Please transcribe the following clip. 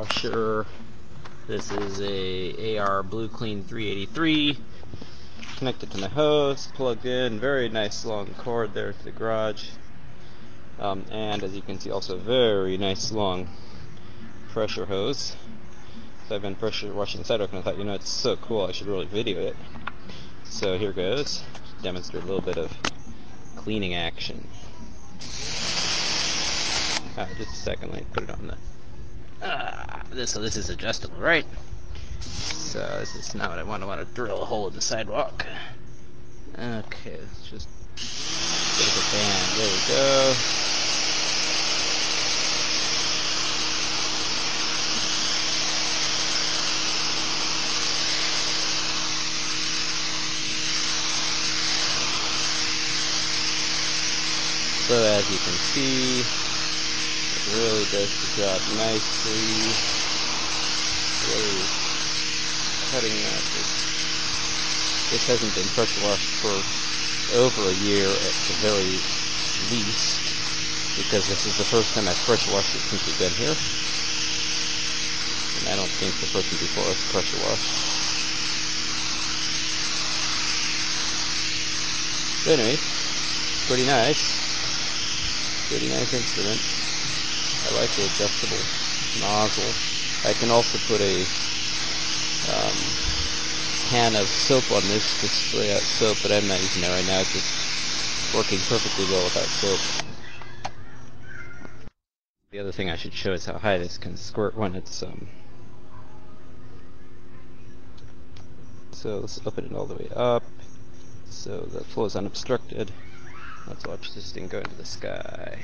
washer. This is a AR Blue Clean 383 connected to my hose, plugged in. Very nice long cord there to the garage. And as you can see, also very nice long pressure hose. So I've been pressure washing the sidewalk and I thought, you know, it's so cool, I should really video it. So here goes. Demonstrate a little bit of cleaning action. Just a second, let me put it on the so this is adjustable, right? So this is not what I want. I want to drill a hole in the sidewalk. Okay, let's just get the band. There we go. So as you can see, it really does the job nicely. Really cutting out this hasn't been pressure washed for over a year at the very least, because this is the first time I've pressure washed it since we've been here. And I don't think the person before us pressure washed. But anyway, pretty nice. Pretty nice instrument. I like the adjustable nozzle. I can also put a can of soap on this to spray out soap, but I'm not using that right now. It's just working perfectly well without soap. The other thing I should show is how high this can squirt when it's so let's open it all the way up so the flow is unobstructed. Let's watch this thing go into the sky.